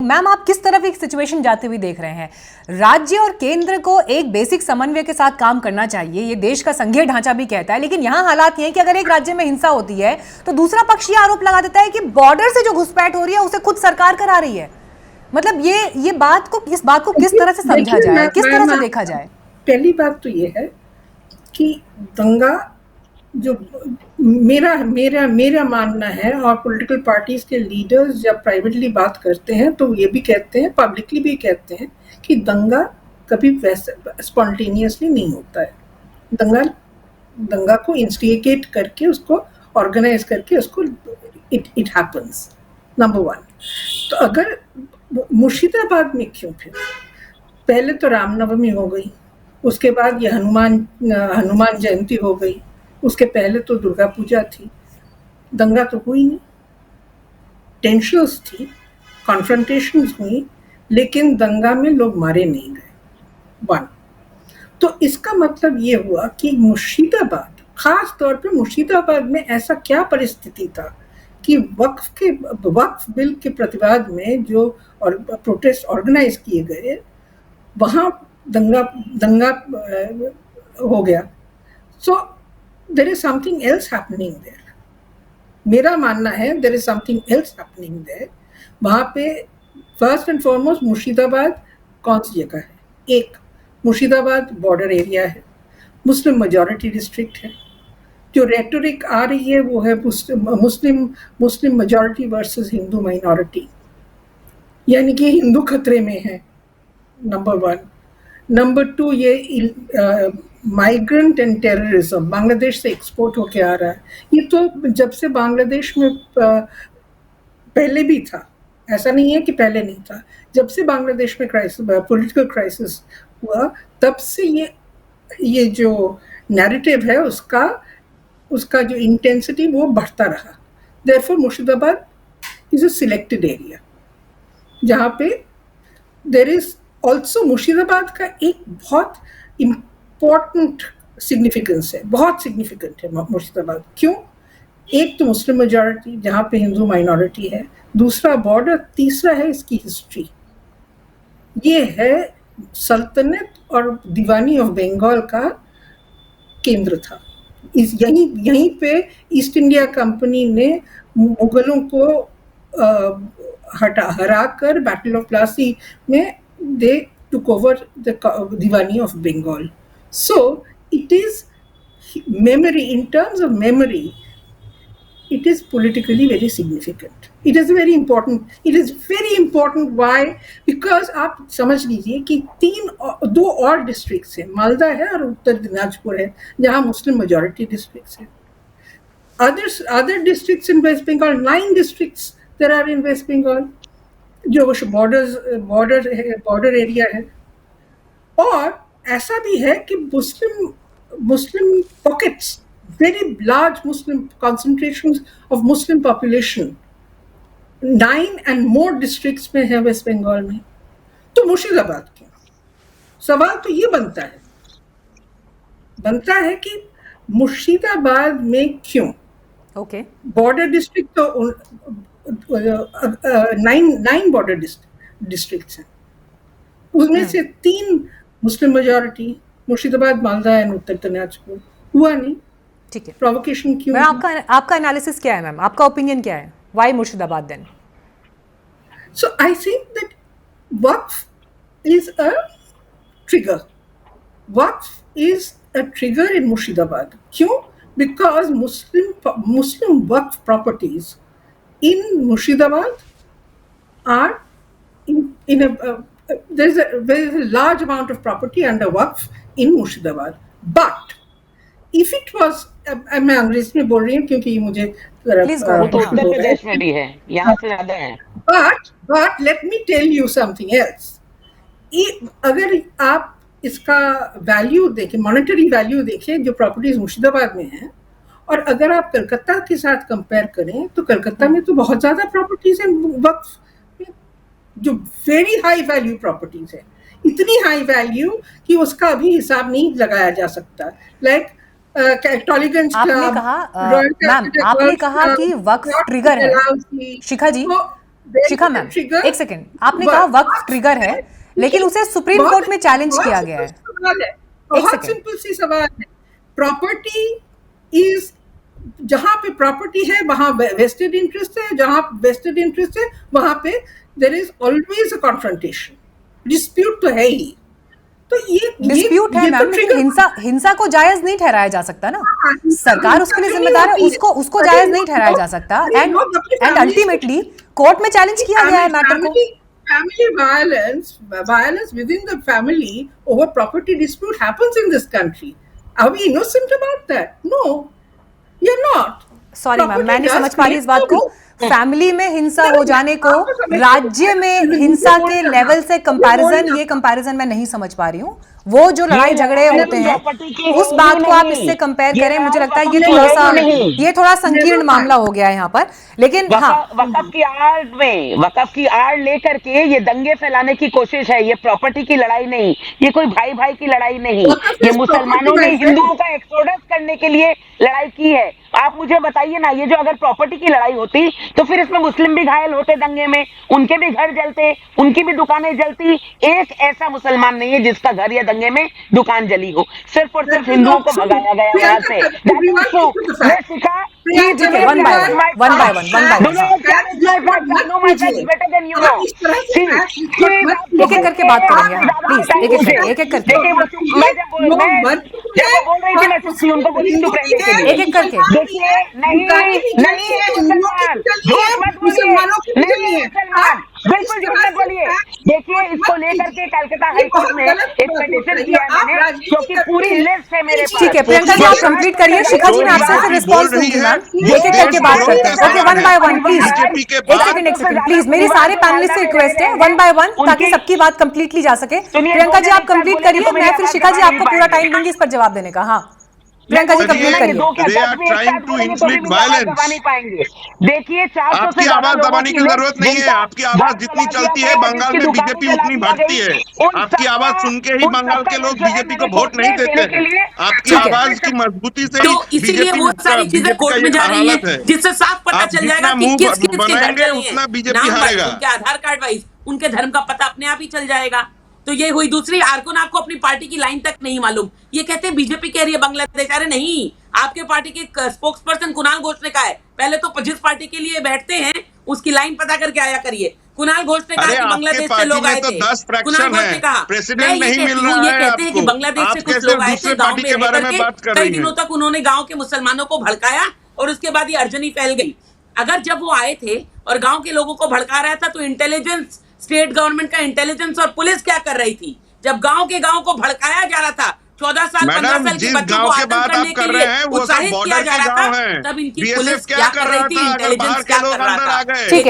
Ma'am आप किस तरफ एक सिचुएशन जाते हुए देख रहे हैं? राज्य और केंद्र को एक बेसिक समन्वय के साथ काम करना चाहिए, ये देश का संघीय ढांचा भी कहता है, लेकिन यहाँ हालात ये हैं कि अगर एक राज्य में हिंसा होती है तो दूसरा पक्ष ये आरोप लगा देता है कि बॉर्डर से जो घुसपैठ हो रही है उसे खुद सरकार करा रही है। मतलब ये इस बात को किस तरह से समझा जाए, किस तरह से देखा जाए? पहली बात तो ये है कि दंगा जो मेरा मानना है, और पॉलिटिकल पार्टीज के लीडर्स जब प्राइवेटली बात करते हैं तो ये भी कहते हैं, पब्लिकली भी कहते हैं कि दंगा कभी वैसे स्पॉन्टेनियसली नहीं होता है। दंगा को इंस्टिगेट करके, उसको ऑर्गेनाइज करके, उसको इट हैपन्स, नंबर वन। तो अगर मुर्शिदाबाद में क्यों, फिर पहले तो रामनवमी हो गई, उसके बाद ये हनुमान जयंती हो गई, उसके पहले तो दुर्गा पूजा थी, दंगा तो हुई नहीं। टेंशन्स थी, कॉन्फ्रंटेशंस हुई, लेकिन दंगा में लोग मारे नहीं गए, वन। तो इसका मतलब ये हुआ कि मुर्शिदाबाद, खास तौर पे मुर्शिदाबाद में ऐसा क्या परिस्थिति था कि वक्फ बिल के प्रतिवाद में जो और प्रोटेस्ट ऑर्गेनाइज किए गए, वहाँ दंगा हो गया। So there is something else happening there. मेरा मानना है there is something else happening there. वहाँ पे फर्स्ट एंड फॉरमोस्ट मुर्शिदाबाद कौन सी जगह है? एक, मुर्शिदाबाद बॉर्डर एरिया है, मुस्लिम मेजॉरिटी डिस्ट्रिक्ट है। जो रेटोरिक आ रही है वो है Muslim majority versus Hindu minority, यानी कि हिंदू खतरे में है, नंबर वन। नंबर टू, ये माइग्रेंट एंड टेररिज्म बांग्लादेश से एक्सपोर्ट होके आ रहा है। ये तो जब से बांग्लादेश में पहले भी था, ऐसा नहीं है कि पहले नहीं था। जब से बांग्लादेश में पॉलिटिकल क्राइसिस हुआ, तब से ये जो नैरेटिव है उसका जो इंटेंसिटी वो बढ़ता रहा। Therefore Murshidabad is a selected area जहाँ पे देयर इज ऑल्सो, मुर्शिदाबाद का एक बहुत इम्पोर्टेंट सिग्निफिकेंस है, बहुत सिग्निफिकेंट है मुर्शिदाबाद। क्यों? एक तो मुस्लिम मेजॉरिटी जहाँ पे हिंदू माइनॉरिटी है, दूसरा बॉर्डर, तीसरा है इसकी हिस्ट्री। ये है सल्तनत और दीवानी ऑफ बंगाल का केंद्र था। यहीं पे ईस्ट इंडिया कंपनी ने मुगलों को हराकर बैटल ऑफ प्लासी में they took over the Diwani of Bengal. So it is memory, in terms of memory, it is politically very significant. It is very important. Why? Because आप समझ लीजिए कि दो और डिस्ट्रिक्ट्स हैं, मालदा है और उत्तर दिनाजपुर है, जहाँ मुस्लिम मेजॉरिटी डिस्ट्रिक्ट्स हैं। Other districts in West Bengal, 9 districts there are in West Bengal, जो बॉर्डर एरिया है। और ऐसा भी है कि Muslim pockets, very large Muslim concentrations of Muslim population 9 and more districts में है वेस्ट बंगाल में। तो मुर्शिदाबाद क्यों? सवाल तो ये बनता है कि मुर्शिदाबाद में क्यों? ओके, बॉर्डर डिस्ट्रिक्ट तो 9 बॉर्डर डिस्ट्रिक्ट्स हैं, उसमें से 3 Muslim majority, Murshidabad, Malda and Uttar Dinajpur. हुआ नहीं। ठीक है, प्रोवोकेशन क्यों? आपका एनालिसिस क्या है मैम? आपका ओपिनियन क्या है? Why Murshidabad then? So I think that waqf is a trigger. Waqf is a trigger in Murshidabad. क्यों? Because Muslim waqf properties in Murshidabad are there's a large amount of property under Waqf in Murshidabad. But if it was, मैं अंग्रेजी में बोल रही हूँ क्योंकि मुझे उत्तर प्रदेश में भी है, यहाँ से ज्यादा है। But let me tell you something else. अगर आप इसका वैल्यू देखें, मॉनेटरी वैल्यू देखें जो प्रॉपर्टीज मुर्शिदाबाद में है, और अगर आप कलकत्ता के साथ कंपेयर करें तो कलकत्ता में तो बहुत ज्यादा प्रॉपर्टीज हैं वक्फ, जो वेरी हाई वैल्यू प्रॉपर्टीज है, इतनी हाई वैल्यू कि उसका अभी हिसाब नहीं लगाया जा सकता। लाइक टॉलीगंज आपने कहा कि वक्फ ट्रिगर है, शिखा जी, शिखा मैम, एक सेकेंड, आपने कहा वक्फ ट्रिगर है, लेकिन उसे सुप्रीम कोर्ट में चैलेंज किया गया है। बहुत सिंपल सी सवाल है। प्रॉपर्टी इज, जहां पे प्रॉपर्टी है वहां वेस्टेड इंटरेस्ट है, जहां वेस्टेड इंटरेस्ट है वहां पे there is always a confrontation, dispute तो है ही। तो ये डिस्प्यूट है मैम, लेकिन हिंसा को जायज नहीं ठहराया जा सकता ना, सरकार उसके लिए जिम्मेदार है, उसको जायज नहीं ठहराया जा सकता। एंड अल्टीमेटली कोर्ट में चैलेंज किया गया है मैटर को। Family violence within the family over property dispute happens in this country. Are we innocent about that? No, you're not. Sorry ma'am, मैं नहीं समझ पा रही इस बात को। फैमिली में हिंसा हो जाने को राज्य में हिंसा के लेवल से कंपैरिजन, ये कंपैरिजन मैं नहीं समझ पा रही हूँ। वो जो लड़ाई झगड़े होते हैं उस बात को आप इससे कंपेयर करें, मुझे लगता है ये थोड़ा संकीर्ण मामला हो गया है यहाँ पर। लेकिन हाँ, वक़्फ़ की आड़ लेकर के ये दंगे फैलाने की कोशिश है, ये प्रॉपर्टी की लड़ाई नहीं, ये कोई भाई भाई की लड़ाई नहीं, ये मुसलमानों ने हिंदुओं का एक्सोडस करने के लिए लड़ाई की है। आप मुझे बताइए ना, ये जो अगर प्रॉपर्टी की लड़ाई होती तो फिर इसमें मुस्लिम भी घायल होते दंगे में, उनके भी घर जलते, उनकी भी दुकानें जलती। एक ऐसा मुसलमान नहीं है जिसका घर या दंगे में दुकान जली हो, सिर्फ और सिर्फ हिंदुओं को भगाया गया वहां से। वन बाय एक एक करके बात करेंगे, प्लीज एक एक करके उनको बोली चुप रहने के लिए, एक एक करके। देखिए बिल्कुल झूठ मत बोलिए। देखिए इसको लेकर के कलकत्ता हाईकोर्ट में एक पिटीशन किया है मैंने, क्योंकि पूरी लिस्ट है मेरे पास। ठीक है प्रियंका जी, आप कंप्लीट करिए। शिखा जी, मैं आपसे फिर रिस्पॉन्स दूंगी मैम, एक एक करके बात करते हैं। Okay, one by one please, एक सेकंड प्लीज, मेरी सारे पैनलिस्ट से रिक्वेस्ट है, वन बाय वन, ताकि सबकी बात कंप्लीटली जा सके। प्रियंका जी आप कंप्लीट करिए, मैं फिर शिखा जी आपको पूरा टाइम दूंगी इस पर जवाब देने का। हाँ प्रियंका जी कंप्लीट करिए। देखिए आपकी आवाज दबाने की जरूरत नहीं है, आपकी आवाज जितनी चलती है बंगाल में बीजेपी उतनी भागती है। आपकी आवाज सुन के ही बंगाल के लोग बीजेपी को वोट नहीं देते हैं। आपकी आवाज की मजबूती से तो इसीलिए वो सारी चीजें कोर्ट में जा रही है, जिससे साफ पता चल जाएगा कि किस किस के घर चली है। उतना बीजेपी हारेगा। उनके आधार कार्ड वाइज उनके धर्म का पता अपने आप ही चल जाएगा। तो ये हुई दूसरी। आरकोन आपको अपनी पार्टी की लाइन तक नहीं मालूम, ये कहते हैं बीजेपी कह रही है बांग्लादेश। अरे नहीं, आपके पार्टी के स्पोक्स पर्सन कुणाल घोष ने कहा है, पहले तो जिस पार्टी के लिए बैठते हैं उसकी लाइन पता करके आया करिए। कुणाल घोष ने कहा कि बांग्लादेश से लोग आए थे। कुणाल घोष ने कहा, प्रेसिडेंट नहीं मिल रहा है, ये कहते हैं कि बांग्लादेश से कुछ लोग आए थे गांव में रह करके, कई दिनों तक उन्होंने गांव के मुसलमानों को भड़काया और उसके बाद ये अर्जनी फैल गई। अगर जब वो आए थे और गांव के लोगों को भड़का रहा था तो इंटेलिजेंस, स्टेट गवर्नमेंट का इंटेलिजेंस और पुलिस क्या कर रही थी? जब गांव के गांव को भड़काया जा रहा था, 14 साल 15 साल के बच्चों को आतंक करने के लिए उत्साहित किया जा रहा था, तब इनकी पुलिस क्या कर रही थी, इंटेलिजेंस क्या कर रहा था? ठीक है।